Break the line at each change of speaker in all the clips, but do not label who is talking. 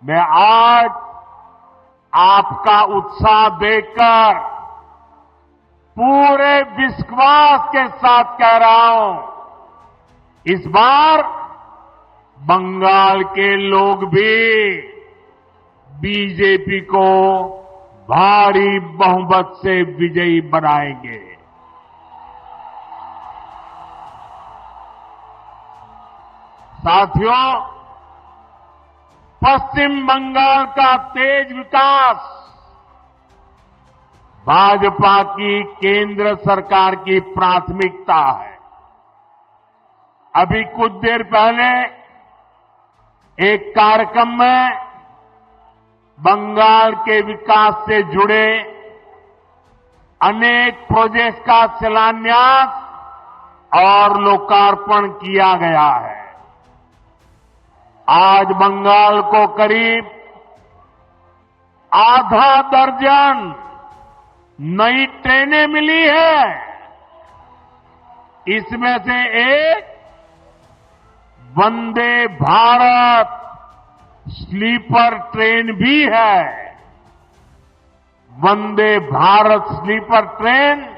मैं आज आपका उत्साह देखकर पूरे विश्वास के साथ कह रहा हूं, इस बार बंगाल के लोग भी बीजेपी को भारी बहुमत से विजयी बनाएंगे। साथियों, पश्चिम बंगाल का तेज विकास भाजपा की केंद्र सरकार की प्राथमिकता है। अभी कुछ देर पहले एक कार्यक्रम में बंगाल के विकास से जुड़े अनेक प्रोजेक्ट का शिलान्यास और लोकार्पण किया गया है। आज बंगाल को करीब आधा दर्जन नई ट्रेनें मिली है। इसमें से एक वंदे भारत स्लीपर ट्रेन भी है। Vande Bharat sleeper train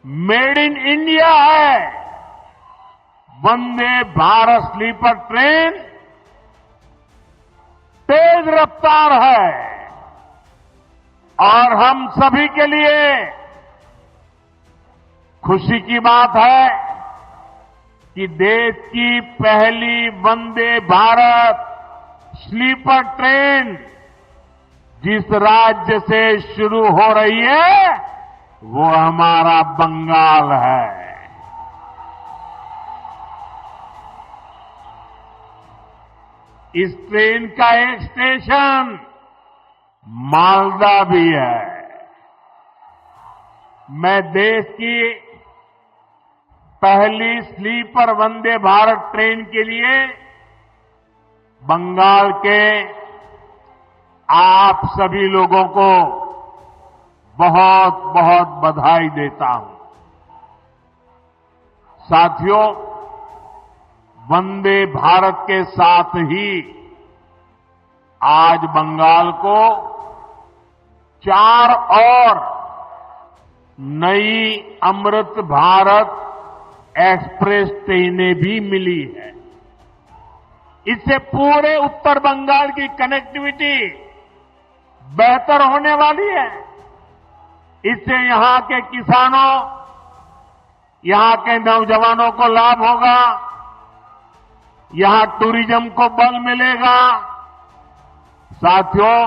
made in India है। वंदे भारत स्लीपर ट्रेन तेज रफ्तार है और हम सभी के लिए खुशी की बात है कि देश की पहली वंदे भारत स्लीपर ट्रेन जिस राज्य से शुरू हो रही है वो हमारा बंगाल है। इस ट्रेन का एक स्टेशन मालदा भी है। मैं देश की पहली स्लीपर वंदे भारत ट्रेन के लिए बंगाल के आप सभी लोगों को बहुत बहुत बधाई देता हूं। साथियों, वंदे भारत के साथ ही आज बंगाल को 4 और नई अमृत भारत एक्सप्रेस ट्रेनें भी मिली है। इससे पूरे उत्तर बंगाल की कनेक्टिविटी बेहतर होने वाली है। इससे यहां के किसानों, यहां के नौजवानों को लाभ होगा, यहां टूरिज्म को बल मिलेगा। साथियों,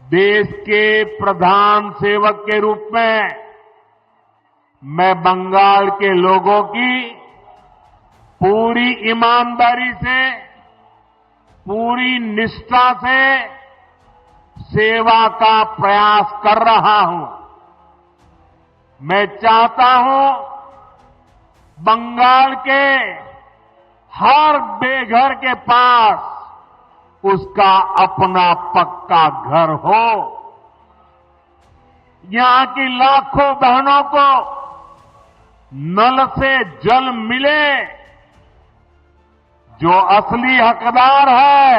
देश के प्रधान सेवक के रूप में मैं बंगाल के लोगों की पूरी ईमानदारी से, पूरी निष्ठा से सेवा का प्रयास कर रहा हूं। मैं चाहता हूं बंगाल के हर बेघर के पास उसका अपना पक्का घर हो। यहां की लाखों बहनों को नल से जल मिले। जो असली हकदार है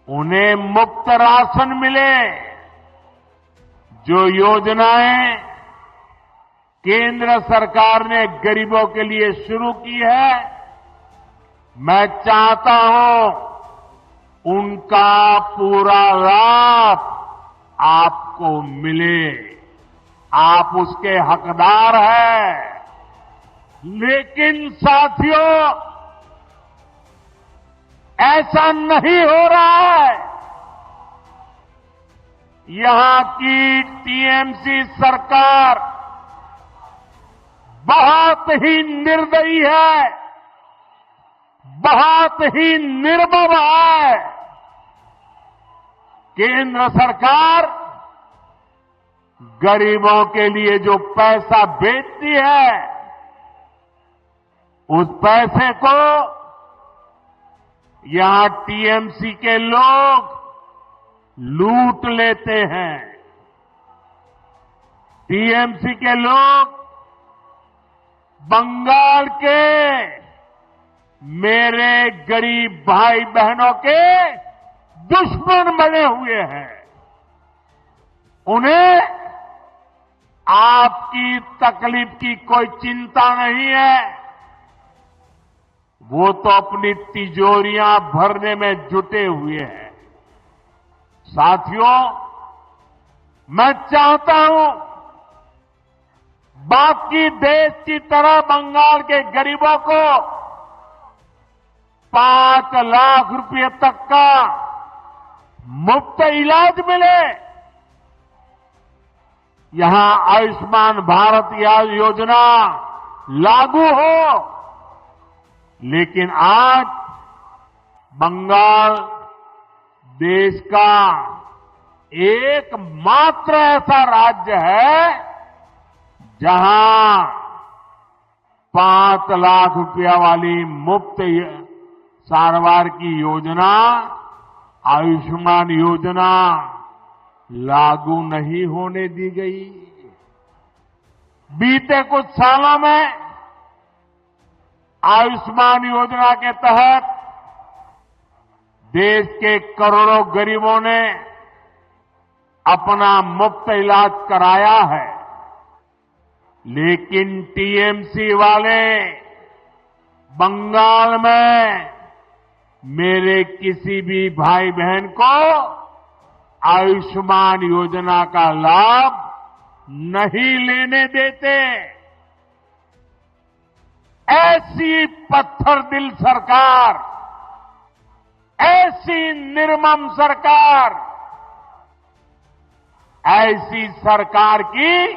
उन्हें मुफ्त राशन मिले। जो योजनाएं केंद्र सरकार ने गरीबों के लिए शुरू की है, मैं चाहता हूं उनका पूरा लाभ आपको मिले। आप उसके हकदार हैं। लेकिन साथियों, ऐसा नहीं हो रहा है। यहां की टीएमसी सरकार बहुत ही निर्दयी है, बहुत ही निर्मम है। केंद्र सरकार गरीबों के लिए जो पैसा भेजती है, उस पैसे को यहां टीएमसी के लोग लूट लेते हैं। टीएमसी के लोग बंगाल के मेरे गरीब भाई बहनों के दुश्मन बने हुए हैं। उन्हें आपकी तकलीफ की कोई चिंता नहीं है। वो तो अपनी तिजोरियां भरने में जुटे हुए हैं। साथियों, मैं चाहता हूं बाकी देश की तरह बंगाल के गरीबों को 5 लाख रुपए तक का मुफ्त इलाज मिले। यहां आयुष्मान भारत योजना लागू हो। लेकिन आज बंगाल देश का एकमात्र ऐसा राज्य है जहां 5 लाख रुपया वाली मुफ्त सारवार की योजना, आयुष्मान योजना लागू नहीं होने दी गई। बीते कुछ सालों में आयुष्मान योजना के तहत देश के करोड़ों गरीबों ने अपना मुफ्त इलाज कराया है। लेकिन टीएमसी वाले बंगाल में मेरे किसी भी भाई बहन को आयुष्मान योजना का लाभ नहीं लेने देते। ऐसी पत्थर दिल सरकार, ऐसी निर्मम सरकार, ऐसी सरकार की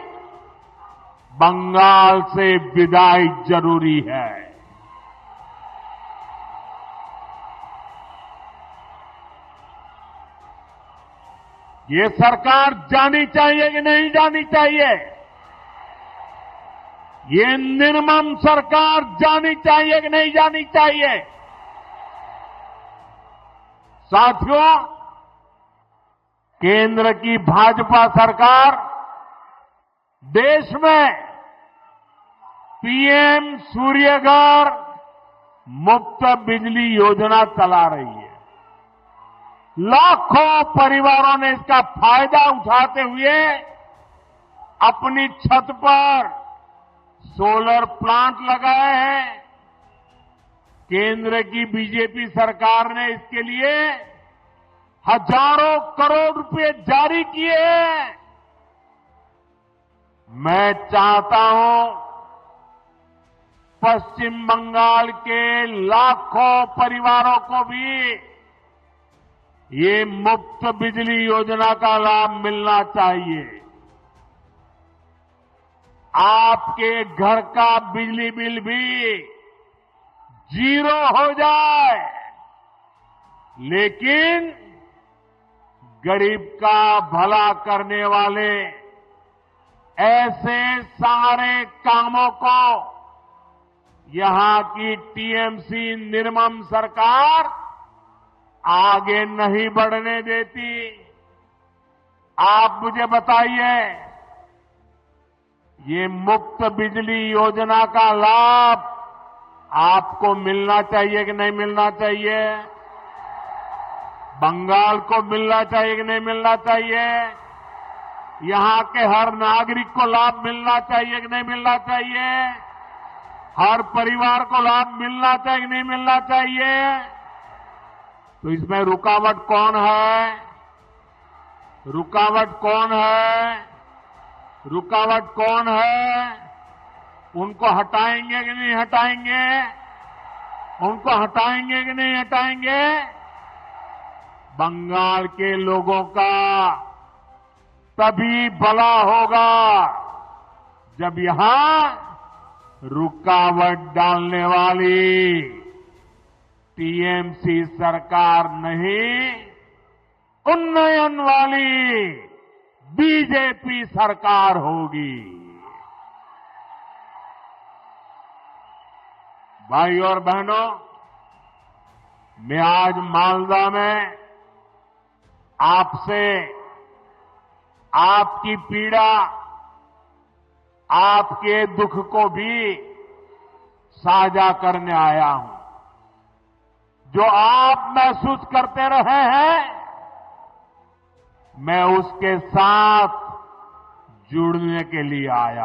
बंगाल से विदाई जरूरी है। ये सरकार जानी चाहिए कि नहीं जानी चाहिए? ये निर्मम सरकार जानी चाहिए कि नहीं जानी चाहिए? साथियों, केंद्र की भाजपा सरकार देश में पीएम सूर्यघर मुफ्त बिजली योजना चला रही है। लाखों परिवारों ने इसका फायदा उठाते हुए अपनी छत पर सोलर प्लांट लगाए हैं। केंद्र की बीजेपी सरकार ने इसके लिए हजारों करोड़ रुपए जारी किए हैं। मैं चाहता हूं पश्चिम बंगाल के लाखों परिवारों को भी ये मुफ्त बिजली योजना का लाभ मिलना चाहिए। आपके घर का बिजली बिल भी 0 हो जाए, लेकिन गरीब का भला करने वाले ऐसे सारे कामों को यहां की टीएमसी निर्मम सरकार आगे नहीं बढ़ने देती। आप मुझे बताइए, ये मुफ्त बिजली योजना का लाभ आपको मिलना चाहिए कि नहीं मिलना चाहिए? बंगाल को मिलना चाहिए कि नहीं मिलना चाहिए? यहां के हर नागरिक को लाभ मिलना चाहिए कि नहीं मिलना चाहिए? हर परिवार को लाभ मिलना चाहिए कि नहीं मिलना चाहिए? तो इसमें रुकावट कौन है? रुकावट कौन है? रुकावट कौन है? उनको हटाएंगे कि नहीं हटाएंगे? उनको हटाएंगे कि नहीं हटाएंगे? बंगाल के लोगों का तभी भला होगा जब यहां रुकावट डालने वाली टीएमसी सरकार नहीं, उन्नयन वाली बीजेपी सरकार होगी। भाई और बहनों, मैं आज मालदा में आपसे आपकी पीड़ा, आपके दुख को भी साझा करने आया हूं। जो आप महसूस करते रहे हैं, मैं उसके साथ जुड़ने के लिए आया।